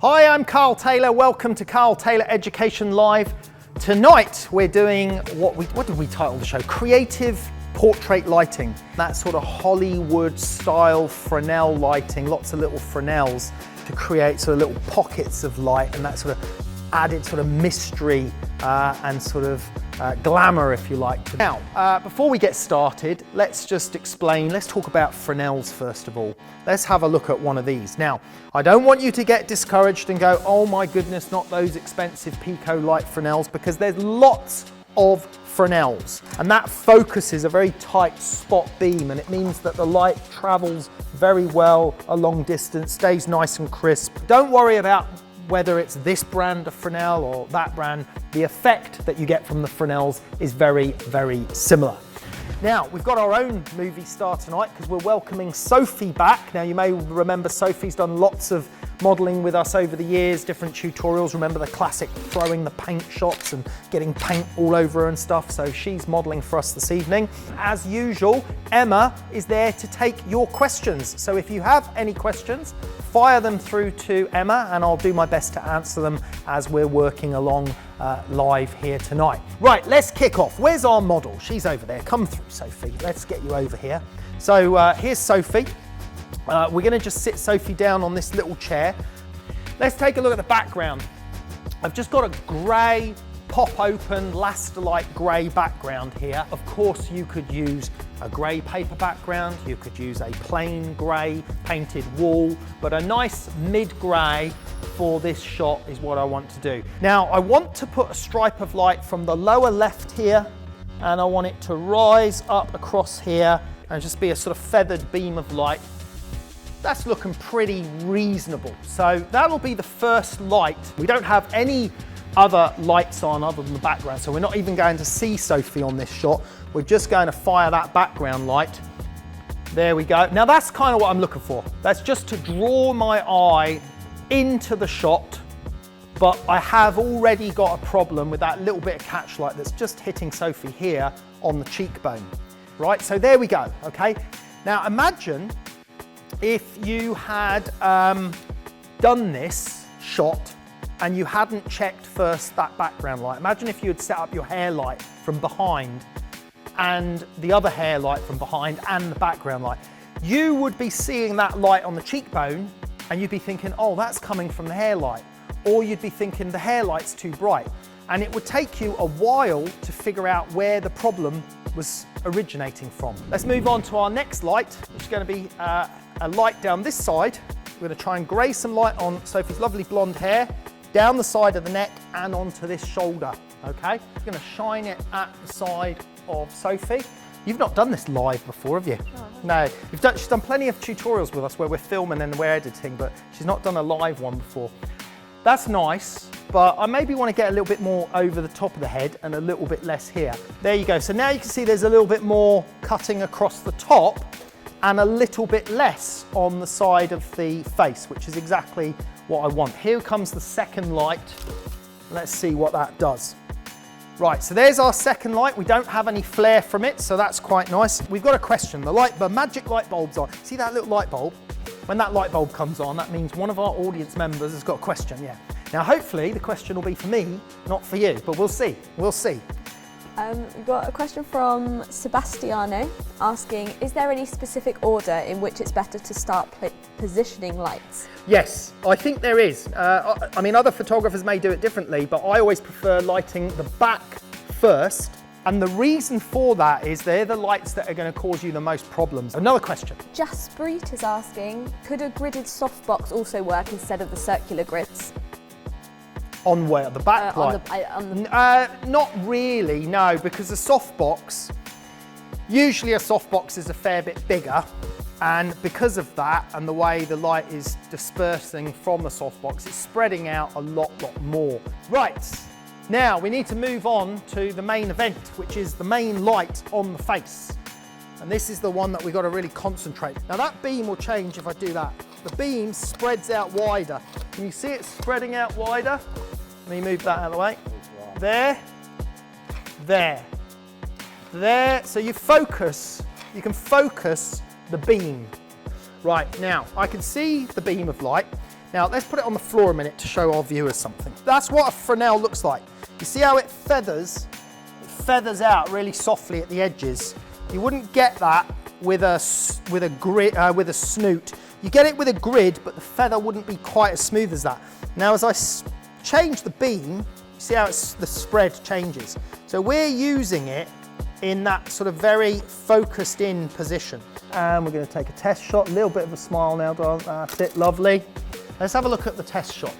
Hi, I'm Karl Taylor. Welcome to Karl Taylor Education Live. Tonight we're doing what did we title the show? Creative portrait lighting. That sort of Hollywood style Fresnel lighting, lots of little Fresnels to create sort of little pockets of light and that sort of added sort of mystery and sort of glamour, if you like. Now, before we get started, let's just explain, let's talk about Fresnels first of all. Let's have a look at one of these. Now, I don't want you to get discouraged and go, oh my goodness, not those expensive Pico light Fresnels, because there's lots of Fresnels, and that focuses a very tight spot beam, and it means that the light travels very well a long distance, stays nice and crisp. Don't worry about whether it's this brand of Fresnel or that brand. The effect that you get from the Fresnels is very, very similar. Now, we've got our own movie star tonight because we're welcoming Sophie back. Now, you may remember Sophie's done lots of modeling with us over the years, different tutorials. Remember the classic throwing the paint shots and getting paint all over her and stuff. So she's modeling for us this evening. As usual, Emma is there to take your questions. So if you have any questions, fire them through to Emma and I'll do my best to answer them as we're working along live here tonight. Right, let's kick off. Where's our model? She's over there. Come through, Sophie. Let's get you over here. So here's Sophie. We're going to just sit Sophie down on this little chair. Let's take a look at the background. I've just got a grey, pop-open, Lasterlight grey background here. Of course, you could use a grey paper background. You could use a plain grey painted wall, but a nice mid-grey for this shot is what I want to do. Now, I want to put a stripe of light from the lower left here, and I want it to rise up across here and just be a sort of feathered beam of light. That's looking pretty reasonable. So that'll be the first light. We don't have any other lights on other than the background, so we're not even going to see Sophie on this shot. We're just going to fire that background light. There we go. Now that's kind of what I'm looking for. That's just to draw my eye into the shot, but I have already got a problem with that little bit of catch light that's just hitting Sophie here on the cheekbone. Right, so there we go, okay? Now imagine if you had done this shot and you hadn't checked first that background light. Imagine if you had set up your hair light from behind and the other hair light from behind and the background light. You would be seeing that light on the cheekbone and you'd be thinking, oh, that's coming from the hair light. Or you'd be thinking the hair light's too bright. And it would take you a while to figure out where the problem was originating from. Let's move on to our next light, which is going to be a light down this side. We're going to try and grey some light on Sophie's lovely blonde hair, down the side of the neck and onto this shoulder, okay? I'm going to shine it at the side of Sophie. You've not done this live before, have you? No. She's done plenty of tutorials with us where we're filming and we're editing, but she's not done a live one before. That's nice, but I maybe want to get a little bit more over the top of the head and a little bit less here. There you go. So now you can see there's a little bit more cutting across the top and a little bit less on the side of the face, which is exactly what I want. Here comes the second light. Let's see what that does. Right, so there's our second light. We don't have any flare from it, so that's quite nice. We've got a question. The magic light bulb's on. See that little light bulb? When that light bulb comes on, that means one of our audience members has got a question, yeah. Now, hopefully the question will be for me, not for you, but we'll see, we'll see. We've got a question from Sebastiano asking, is there any specific order in which it's better to start positioning lights? Yes, I think there is. I mean, other photographers may do it differently, but I always prefer lighting the back first. And the reason for that is they're the lights that are going to cause you the most problems. Another question. Jaspreet is asking, could a gridded softbox also work instead of the circular grids? On where? The back light? Not really, no, because a softbox, usually a softbox is a fair bit bigger, and because of that and the way the light is dispersing from the softbox, it's spreading out a lot more. Right, now we need to move on to the main event, which is the main light on the face. And this is the one that we've got to really concentrate. Now that beam will change if I do that. The beam spreads out wider. Can you see it spreading out wider? Let me move that out of the way. There, there, there. So you can focus the beam. Right, now I can see the beam of light, Now let's put it on the floor a minute to show our viewers something. That's what a Fresnel looks like. You see how it feathers? It feathers out really softly at the edges. You wouldn't get that with a snoot. You get it with a grid, but the feather wouldn't be quite as smooth as that. Now as I change the beam, you see how the spread changes. So we're using it in that sort of very focused in position. And we're going to take a test shot, a little bit of a smile now, darling. That's it, lovely. Let's have a look at the test shot.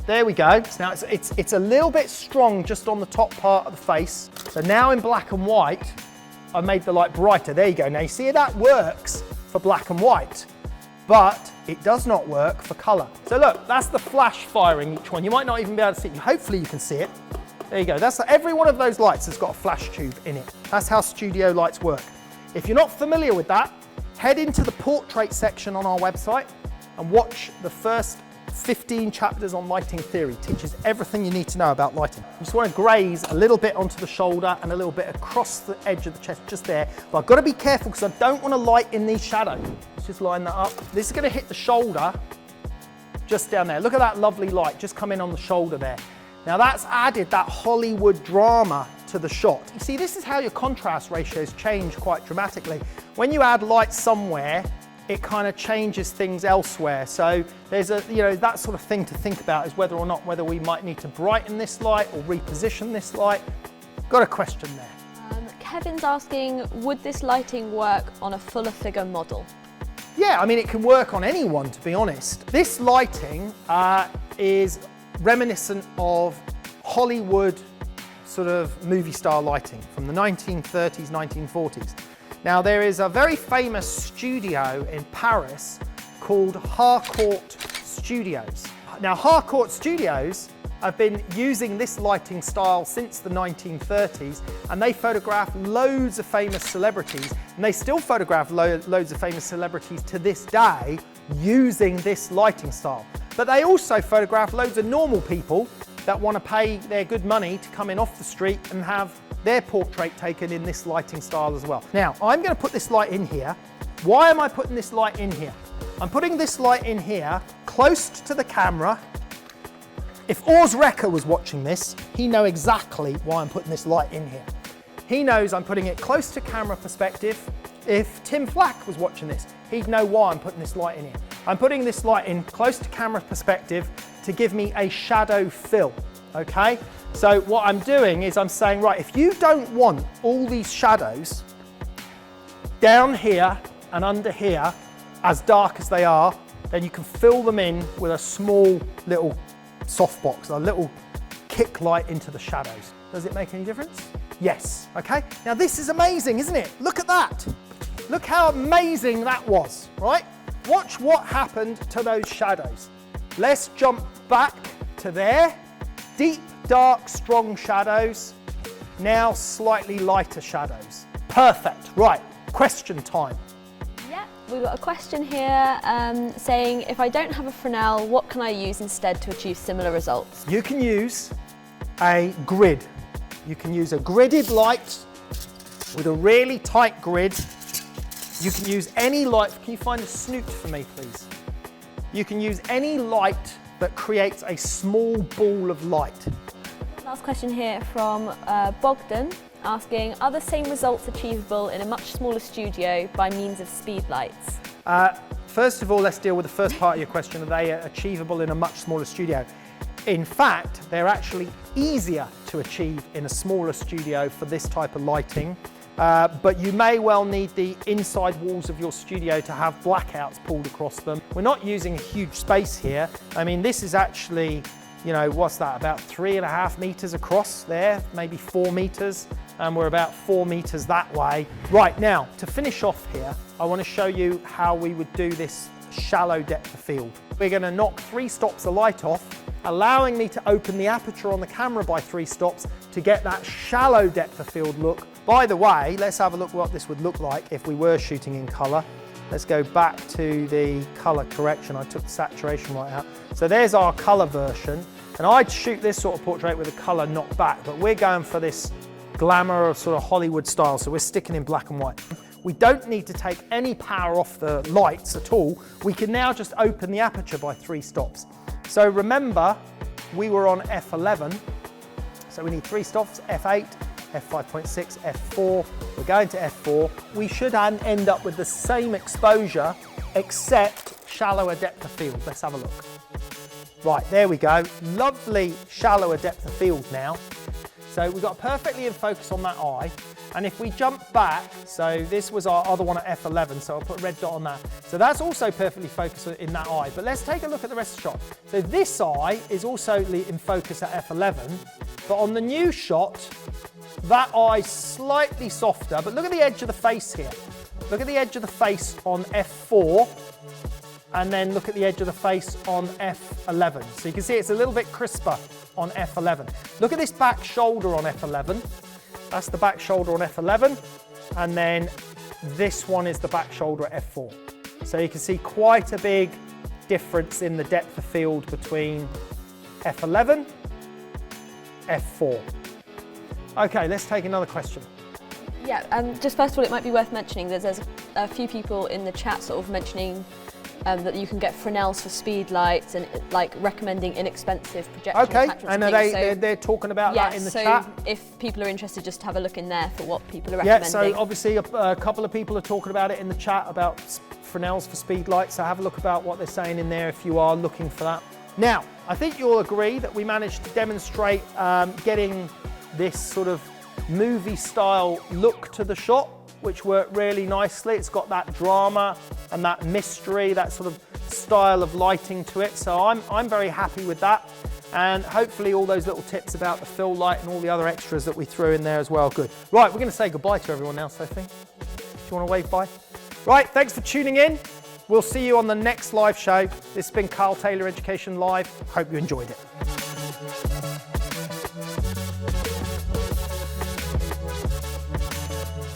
There we go. Now it's a little bit strong just on the top part of the face. So now in black and white, I've made the light brighter. There you go. Now you see that works for black and white, but it does not work for color. So look, that's the flash firing each one. You might not even be able to see it. Hopefully you can see it. There you go. That's every one of those lights has got a flash tube in it. That's how studio lights work. If you're not familiar with that, head into the portrait section on our website and watch the first 15 chapters on lighting theory. It teaches everything you need to know about lighting. You just want to graze a little bit onto the shoulder and a little bit across the edge of the chest, just there. But I've got to be careful because I don't want to light in these shadows. Let's just line that up. This is going to hit the shoulder just down there. Look at that lovely light just come in on the shoulder there. Now that's added that Hollywood drama to the shot. You see, this is how your contrast ratios change quite dramatically. When you add light somewhere, it kind of changes things elsewhere. So there's that sort of thing to think about, is whether we might need to brighten this light or reposition this light. Got a question there. Kevin's asking, would this lighting work on a fuller figure model? Yeah, I mean, it can work on anyone, to be honest. This lighting is reminiscent of Hollywood sort of movie star lighting from the 1930s, 1940s. Now there is a very famous studio in Paris called Harcourt Studios. Now Harcourt Studios have been using this lighting style since the 1930s, and they photograph loads of famous celebrities, and they still photograph loads of famous celebrities to this day using this lighting style. But they also photograph loads of normal people that want to pay their good money to come in off the street and have their portrait taken in this lighting style as well. Now, I'm going to put this light in here. Why am I putting this light in here? I'm putting this light in here close to the camera. If Urs Recker was watching this, he knows exactly why I'm putting this light in here. He knows I'm putting it close to camera perspective. If Tim Flack was watching this, he'd know why I'm putting this light in here. I'm putting this light in close to camera perspective to give me a shadow fill, okay? So what I'm doing is I'm saying, right, if you don't want all these shadows down here and under here as dark as they are, then you can fill them in with a small little softbox, a little kick light into the shadows. Does it make any difference? Yes, okay? Now this is amazing, isn't it? Look at that. Look how amazing that was, right? Watch what happened to those shadows. Let's jump back to there. Deep, dark, strong shadows. Now slightly lighter shadows. Perfect. Right, question time. Yeah, we've got a question here saying, if I don't have a Fresnel, what can I use instead to achieve similar results? You can use a grid. You can use a gridded light with a really tight grid. You can use any light. Can you find a snoot for me, please? You can use any light that creates a small ball of light. Last question here from Bogdan asking, are the same results achievable in a much smaller studio by means of speed lights? First of all, let's deal with the first part of your question. Are they achievable in a much smaller studio? In fact, they're actually easier to achieve in a smaller studio for this type of lighting. But you may well need the inside walls of your studio to have blackouts pulled across them. We're not using a huge space here. I mean, this is actually, what's that, about 3.5 meters across there, maybe 4 meters, and we're about 4 meters that way. Right, now, to finish off here, I want to show you how we would do this shallow depth of field. We're going to knock 3 stops of light off, allowing me to open the aperture on the camera by 3 stops to get that shallow depth of field look. By the way, let's have a look what this would look like if we were shooting in color. Let's go back to the color correction. I took the saturation right out. So there's our color version. And I'd shoot this sort of portrait with the color knocked back, but we're going for this glamour of sort of Hollywood style. So we're sticking in black and white. we don't need to take any power off the lights at all. We can now just open the aperture by 3 stops. So remember, we were on f11, so we need 3 stops, f8, f5.6, f4, we're going to f4. We should end up with the same exposure, except shallower depth of field. Let's have a look. Right, there we go. Lovely shallower depth of field now. So we've got perfectly in focus on that eye. And if we jump back, so this was our other one at f11, so I'll put a red dot on that. So that's also perfectly focused in that eye. But let's take a look at the rest of the shot. So this eye is also in focus at f11, but on the new shot, that eye's slightly softer. But look at the edge of the face here. Look at the edge of the face on f4, and then look at the edge of the face on f11. So you can see it's a little bit crisper on f11. Look at this back shoulder on f11. That's the back shoulder on f11, and then this one is the back shoulder at f4. So you can see quite a big difference in the depth of field between f11, f4. Okay, let's take another question. Yeah, just first of all, it might be worth mentioning that there's a few people in the chat sort of mentioning that you can get Fresnels for speed lights and like recommending inexpensive projection attachments. And they're talking about that in the chat. If people are interested, just have a look in there for what people are recommending. Yeah, so obviously a couple of people are talking about it in the chat about Fresnels for speed lights, so have a look about what they're saying in there if you are looking for that. Now, I think you'll agree that we managed to demonstrate getting this sort of movie style look to the shot, which worked really nicely. It's got that drama and that mystery, that sort of style of lighting to it. So I'm very happy with that. And hopefully all those little tips about the fill light and all the other extras that we threw in there as well. Good. Right, we're going to say goodbye to everyone now, Sophie. Do you want to wave bye? Right, thanks for tuning in. We'll see you on the next live show. This has been Karl Taylor Education Live. Hope you enjoyed it.